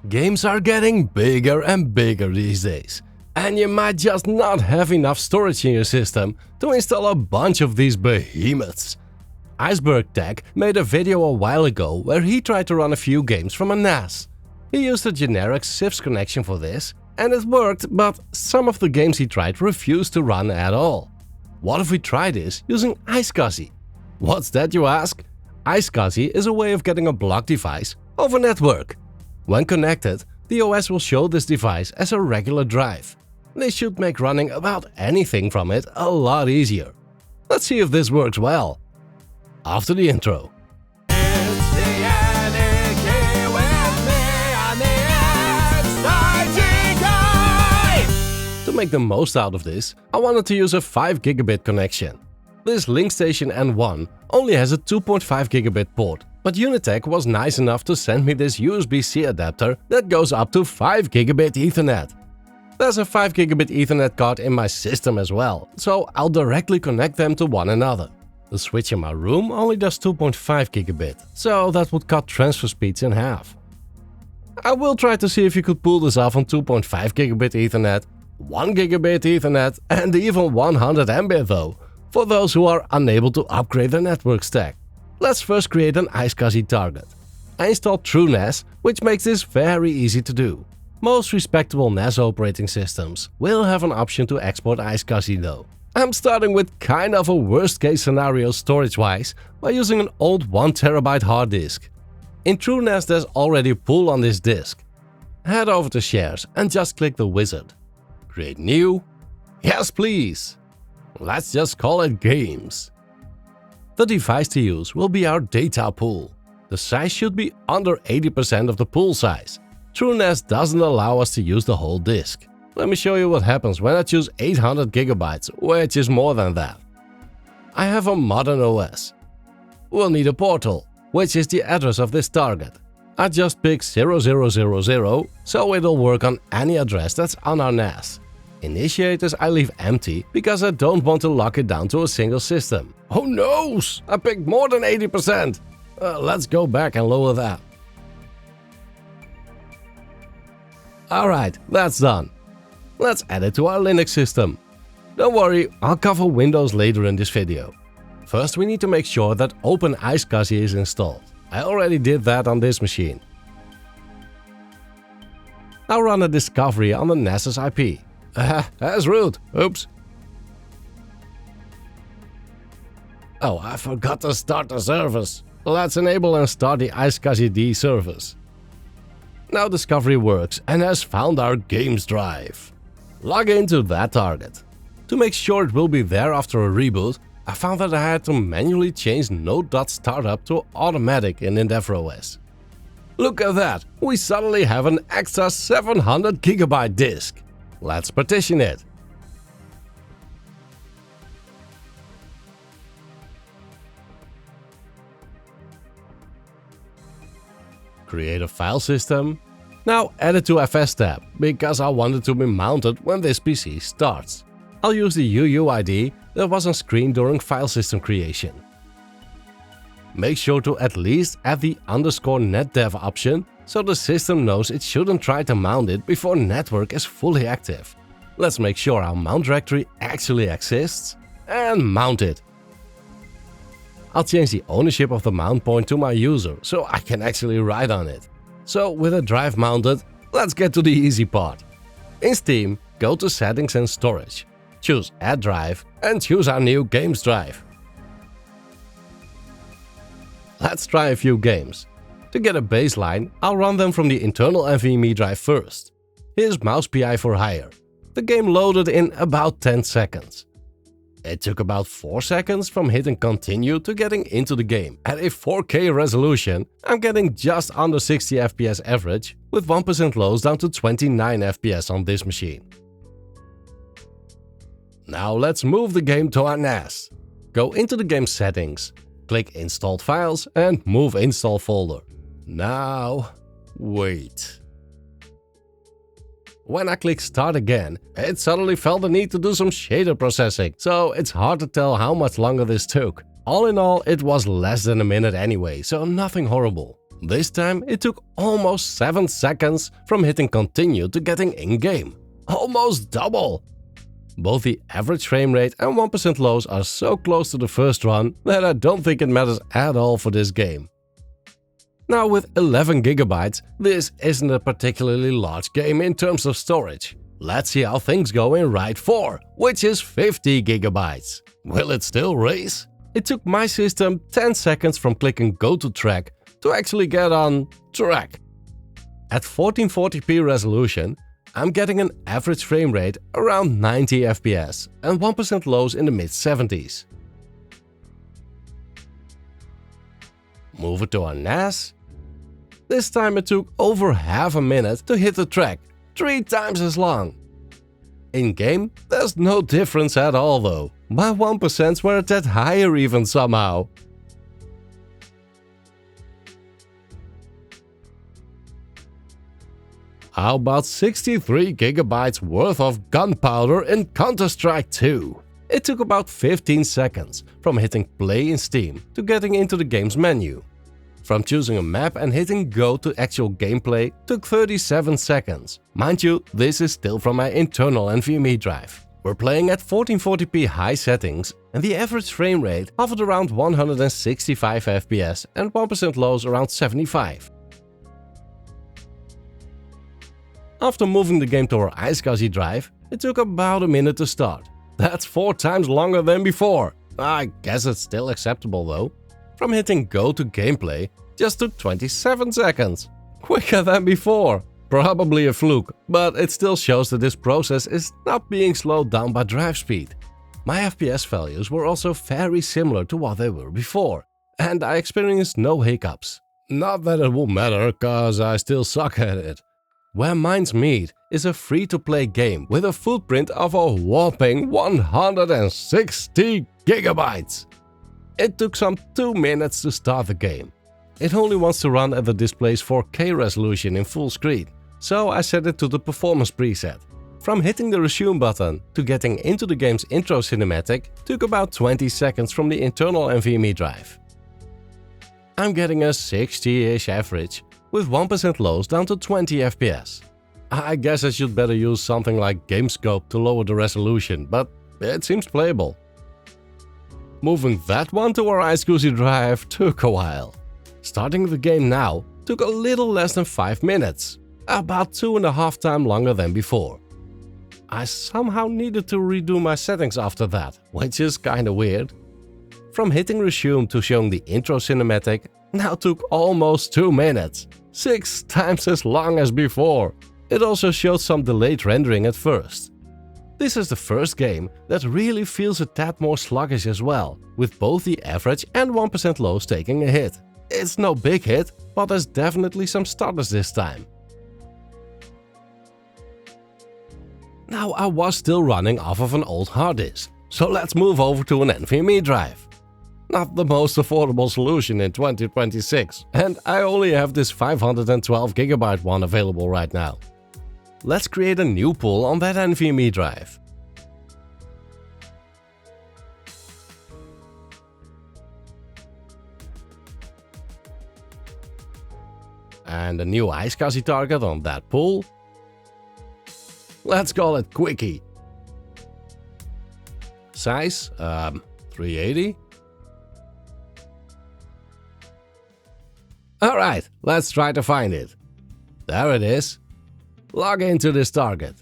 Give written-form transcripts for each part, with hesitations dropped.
Games are getting bigger and bigger these days, and you might just not have enough storage in your system to install a bunch of these behemoths. Iceberg Tech made a video a while ago where he tried to run a few games from a NAS. He used a generic CIFS connection for this, and it worked, but some of the games he tried refused to run at all. What if we try this using iSCSI? What's that, you ask? iSCSI is a way of getting a block device over network. When connected, the OS will show this device as a regular drive. This should make running about anything from it a lot easier. Let's see if this works well. After the intro. It's the anarchy with me on the exciting guy. To make the most out of this, I wanted to use a 5 gigabit connection. This LinkStation N1 only has a 2.5 gigabit port, but Unitech was nice enough to send me this USB-C adapter that goes up to 5 gigabit Ethernet. There's a 5 gigabit Ethernet card in my system as well, so I'll directly connect them to one another. The switch in my room only does 2.5 gigabit, so that would cut transfer speeds in half. I will try to see if you could pull this off on 2.5 gigabit Ethernet, 1 gigabit Ethernet and even 100 Mbit though, for those who are unable to upgrade their network stack. Let's first create an iSCSI target. I installed TrueNAS, which makes this very easy to do. Most respectable NAS operating systems will have an option to export iSCSI though. I'm starting with kind of a worst case scenario storage-wise by using an old 1TB hard disk. In TrueNAS there's already a pool on this disk. Head over to Shares and just click the wizard. Create new. Yes please! Let's just call it Games. The device to use will be our data pool. The size should be under 80% of the pool size. TrueNAS doesn't allow us to use the whole disk. Let me show you what happens when I choose 800 gigabytes, which is more than that. I have a modern OS. We'll need a portal, which is the address of this target. I just pick 0000, so it'll work on any address that's on our NAS. Initiators I leave empty because I don't want to lock it down to a single system. Oh no! I picked more than 80%! Let's go back and lower that. Alright, that's done. Let's add it to our Linux system. Don't worry, I'll cover Windows later in this video. First we need to make sure that Open iSCSI is installed. I already did that on this machine. I'll run a discovery on the NAS's IP. That's rude. Oops. Oh, I forgot to start the service. Let's enable and start the iSCSI service. Now Discovery works and has found our games drive. Log into that target. To make sure it will be there after a reboot, I found that I had to manually change node.startup to automatic in EndeavourOS. Look at that, we suddenly have an extra 700 gigabyte disk. Let's partition it. Create a file system. Now add it to FS tab, because I want it to be mounted when this PC starts. I'll use the UUID that was on screen during file system creation. Make sure to at least add the _netdev option so the system knows it shouldn't try to mount it before network is fully active. Let's make sure our mount directory actually exists and mount it. I'll change the ownership of the mount point to my user so I can actually write on it. So with a drive mounted, let's get to the easy part. In Steam, go to Settings and Storage. Choose Add Drive and choose our new Games drive. Let's try a few games. To get a baseline, I'll run them from the internal NVMe drive first. Here's MousePI for Hire. The game loaded in about 10 seconds. It took about 4 seconds from hitting continue to getting into the game. At a 4K resolution, I'm getting just under 60 FPS average, with 1% lows down to 29 FPS on this machine. Now let's move the game to our NAS. Go into the game settings, click Installed Files and move Install folder. Now, wait. When I click Start again, it suddenly felt the need to do some shader processing, so it's hard to tell how much longer this took. All in all, it was less than a minute anyway, so nothing horrible. This time it took almost 7 seconds from hitting continue to getting in-game. Almost double! Both the average frame rate and 1% lows are so close to the first run that I don't think it matters at all for this game. Now with 11 GB, this isn't a particularly large game in terms of storage. Let's see how things go in RAID 4, which is 50 GB. Will it still race? It took my system 10 seconds from clicking go to track to actually get on track. At 1440p resolution, I'm getting an average frame rate around 90 FPS and 1% lows in the mid-70s. Move it to our NAS. This time it took over half a minute to hit the track, 3 times as long. In-game, there's no difference at all though. My 1% were a tad higher even somehow. How about 63 GB worth of gunpowder in Counter-Strike 2? It took about 15 seconds from hitting play in Steam to getting into the game's menu. From choosing a map and hitting go to actual gameplay took 37 seconds. Mind you, this is still from my internal NVMe drive. We're playing at 1440p high settings and the average frame rate hovered around 165 FPS and 1% lows around 75. After moving the game to our iSCSI drive, it took about a minute to start. That's 4 times longer than before. I guess it's still acceptable though. From hitting go to gameplay just took 27 seconds. Quicker than before. Probably a fluke, but it still shows that this process is not being slowed down by drive speed. My FPS values were also very similar to what they were before, and I experienced no hiccups. Not that it will matter, cause I still suck at it. Where Minds Meet is a free-to-play game with a footprint of a whopping 160 GB. It took some 2 minutes to start the game. It only wants to run at the display's 4K resolution in full screen, so I set it to the performance preset. From hitting the resume button to getting into the game's intro cinematic took about 20 seconds from the internal NVMe drive. I'm getting a 60-ish average, with 1% lows down to 20 FPS. I guess I should better use something like GameScope to lower the resolution, but it seems playable. Moving that one to our iSCSI drive took a while. Starting the game now took a little less than 5 minutes, about 2.5 times longer than before. I somehow needed to redo my settings after that, which is kinda weird. From hitting resume to showing the intro cinematic now took almost 2 minutes, 6 times as long as before. It also showed some delayed rendering at first. This is the first game that really feels a tad more sluggish as well, with both the average and 1% lows taking a hit. It's no big hit, but there's definitely some stutters this time. Now I was still running off of an old hard disk, so let's move over to an NVMe drive. Not the most affordable solution in 2026, and I only have this 512 GB one available right now. Let's create a new pool on that NVMe drive. And a new iSCSI target on that pool. Let's call it Quickie. Size, 380. Alright, let's try to find it. There it is. Log into this target.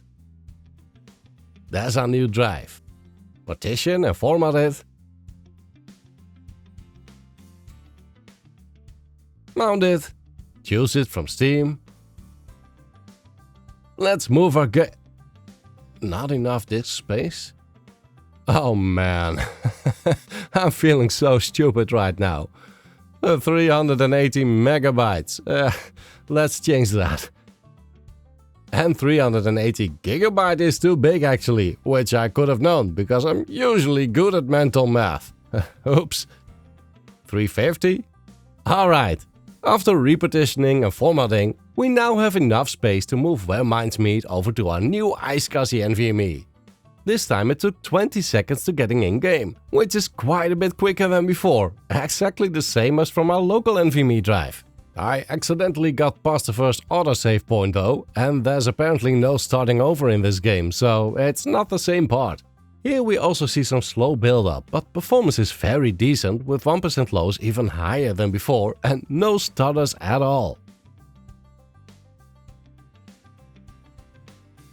There's our new drive. Partition and format it. Mount it. Choose it from Steam. Let's move our Not enough disk space? Oh man, I'm feeling so stupid right now. 380 megabytes. Let's change that. And 380 GB is too big actually, which I could have known because I'm usually good at mental math. Oops. 350? Alright, after repartitioning and formatting, we now have enough space to move where Minds Meet over to our new iSCSI NVMe. This time it took 20 seconds to getting in-game, which is quite a bit quicker than before, exactly the same as from our local NVMe drive. I accidentally got past the first autosave point though, and there's apparently no starting over in this game, so it's not the same part. Here we also see some slow build-up, but performance is very decent, with 1% lows even higher than before and no stutters at all.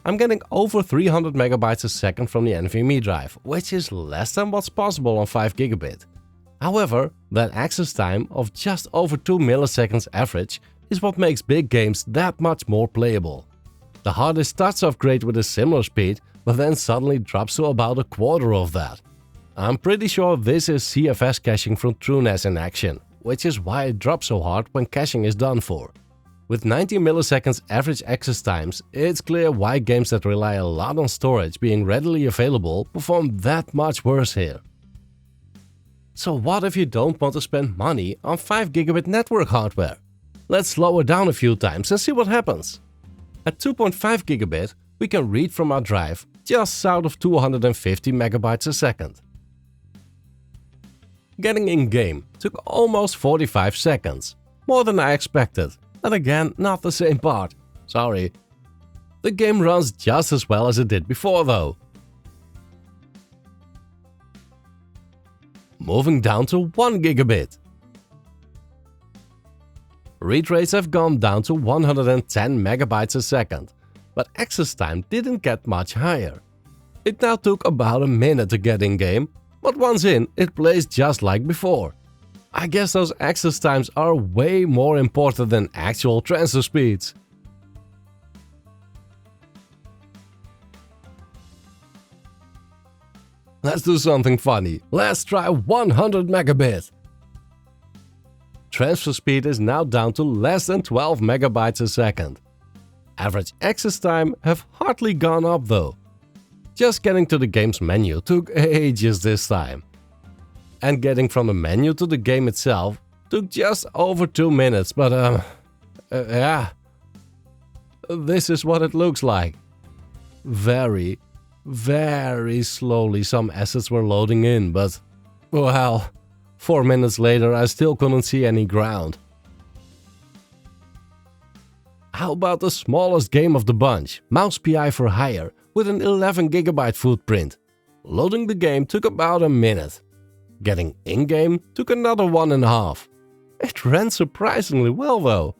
I'm getting over 300 megabytes a second from the NVMe drive, which is less than what's possible on 5 gigabit. However, that access time of just over 2 milliseconds average is what makes big games that much more playable. The hard disk starts off great with a similar speed, but then suddenly drops to about a quarter of that. I'm pretty sure this is CFS caching from TrueNAS in action, which is why it drops so hard when caching is done for. With 90 milliseconds average access times, it's clear why games that rely a lot on storage being readily available perform that much worse here. So what if you don't want to spend money on 5 gigabit network hardware? Let's slow it down a few times and see what happens. At 2.5 gigabit, we can read from our drive just south of 250 megabytes a second. Getting in-game took almost 45 seconds, more than I expected, and again not the same part, sorry. The game runs just as well as it did before though. Moving down to 1 gigabit. Read rates have gone down to 110 megabytes a second, but access time didn't get much higher. It now took about a minute to get in-game, but once in, it plays just like before. I guess those access times are way more important than actual transfer speeds. Let's do something funny. Let's try 100 megabit. Transfer speed is now down to less than 12 megabytes a second. Average access time have hardly gone up though. Just getting to the game's menu took ages this time. And getting from the menu to the game itself took just over 2 minutes, but yeah. This is what it looks like. Very slowly some assets were loading in, but well, 4 minutes later I still couldn't see any ground. How about the smallest game of the bunch, Mouse PI for Hire, with an 11 gigabyte footprint? Loading the game took about a minute. Getting in-game took another 1.5. It ran surprisingly well though.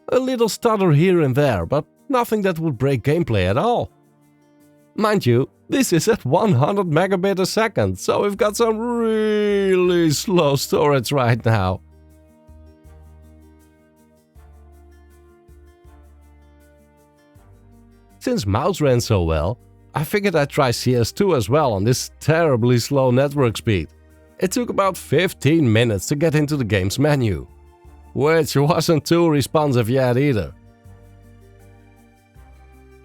A little stutter here and there, but nothing that would break gameplay at all. Mind you, this is at 100 megabit a second, so we've got some really slow storage right now. Since Mouse ran so well, I figured I'd try CS2 as well on this terribly slow network speed. It took about 15 minutes to get into the game's menu, which wasn't too responsive yet either.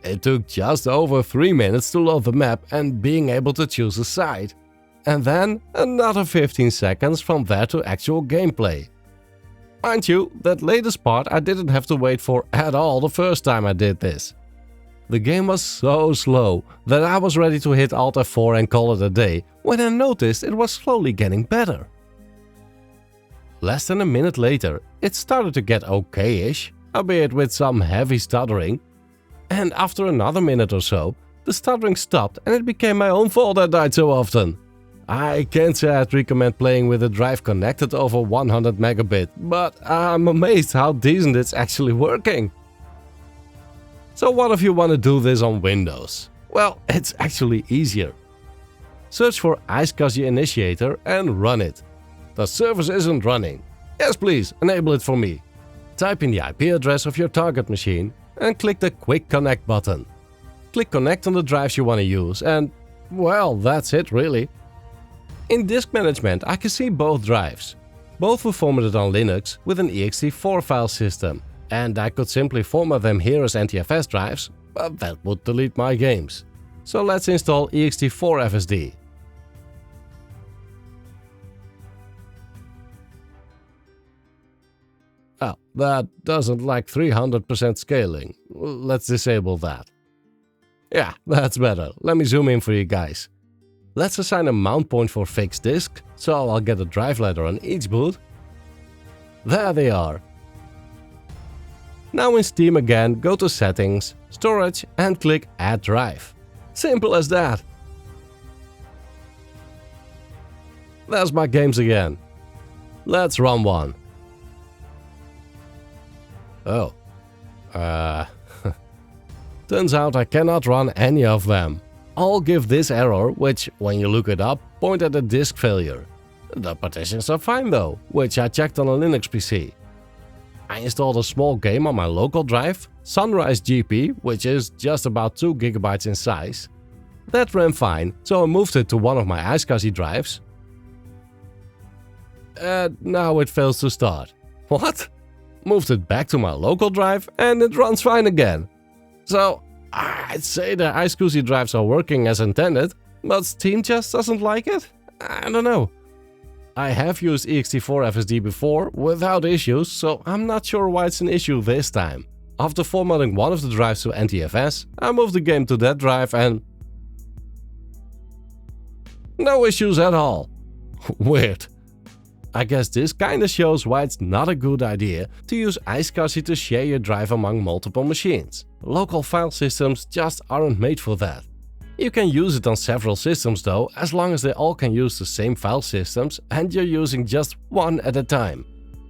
It took just over 3 minutes to load the map and being able to choose a side, and then another 15 seconds from there to actual gameplay. Mind you, that latest part I didn't have to wait for at all the first time I did this. The game was so slow that I was ready to hit Alt F4 and call it a day when I noticed it was slowly getting better. Less than a minute later, it started to get okay-ish, albeit with some heavy stuttering. And after another minute or so, the stuttering stopped and it became my own fault I died so often. I can't say I'd recommend playing with a drive connected over 100 megabit, but I'm amazed how decent it's actually working. So what if you want to do this on Windows? Well, it's actually easier. Search for iSCSI Initiator and run it. The service isn't running. Yes please, enable it for me. Type in the IP address of your target machine and click the Quick Connect button. Click Connect on the drives you want to use and, well, that's it really. In Disk Management I can see both drives. Both were formatted on Linux with an ext4 file system, and I could simply format them here as NTFS drives, but that would delete my games. So let's install ext4 FSD. Oh, that doesn't like 300% scaling. Let's disable that. Yeah, that's better. Let me zoom in for you guys. Let's assign a mount point for fixed disk, so I'll get a drive ladder on each boot. There they are. Now in Steam again, go to Settings, Storage and click Add Drive. Simple as that. There's my games again. Let's run one. Oh. Turns out I cannot run any of them. I'll give this error, which, when you look it up, point at a disk failure. The partitions are fine though, which I checked on a Linux PC. I installed a small game on my local drive, Sunrise GP, which is just about 2 GB in size. That ran fine, so I moved it to one of my iSCSI drives. And now it fails to start. What? Moved it back to my local drive and it runs fine again. So, I'd say the iSCSI drives are working as intended, but Steam just doesn't like it? I don't know. I have used ext4 FSD before without issues, so I'm not sure why it's an issue this time. After formatting one of the drives to NTFS, I moved the game to that drive and... no issues at all. Weird. I guess this kinda shows why it's not a good idea to use iSCSI to share your drive among multiple machines. Local file systems just aren't made for that. You can use it on several systems though, as long as they all can use the same file systems and you're using just one at a time.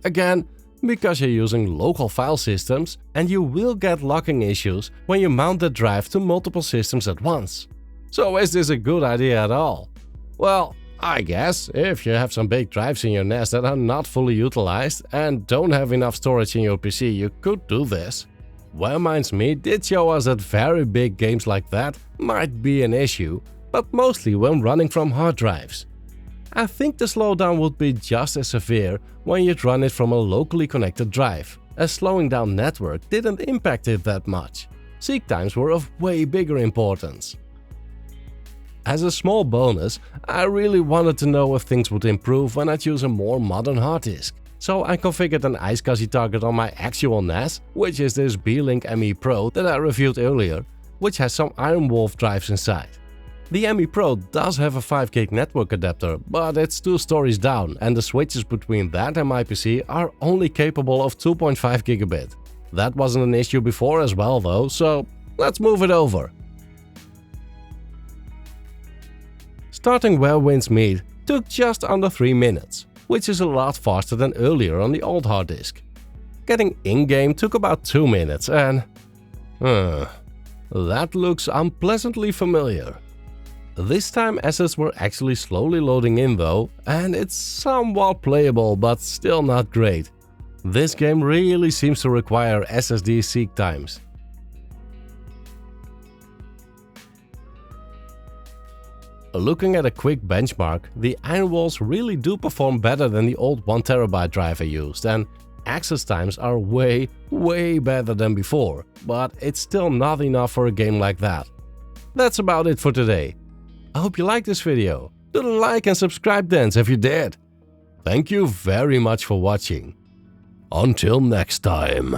Again, because you're using local file systems and you will get locking issues when you mount the drive to multiple systems at once. So is this a good idea at all? Well, I guess if you have some big drives in your NAS that are not fully utilized and don't have enough storage in your PC, you could do this. Whereminds Me did show us that very big games like that might be an issue, but mostly when running from hard drives. I think the slowdown would be just as severe when you'd run it from a locally connected drive, as slowing down network didn't impact it that much. Seek times were of way bigger importance. As a small bonus, I really wanted to know if things would improve when I'd use a more modern hard disk. So I configured an iSCSI target on my actual NAS, which is this Beelink ME Pro that I reviewed earlier, which has some Iron Wolf drives inside. The ME Pro does have a 5 gig network adapter, but it's 2 stories down and the switches between that and my PC are only capable of 2.5 gigabit. That wasn't an issue before as well though, so let's move it over. Starting where winds meet took just under 3 minutes, which is a lot faster than earlier on the old hard disk. Getting in-game took about 2 minutes and... that looks unpleasantly familiar. This time assets were actually slowly loading in though, and it's somewhat playable but still not great. This game really seems to require SSD seek times. Looking at a quick benchmark, the Iron Walls really do perform better than the old 1TB drive I used, and access times are way better than before, but it's still not enough for a game like that. That's about it for today. I hope you liked this video. Do the like and subscribe dance if you did. Thank you very much for watching. Until next time.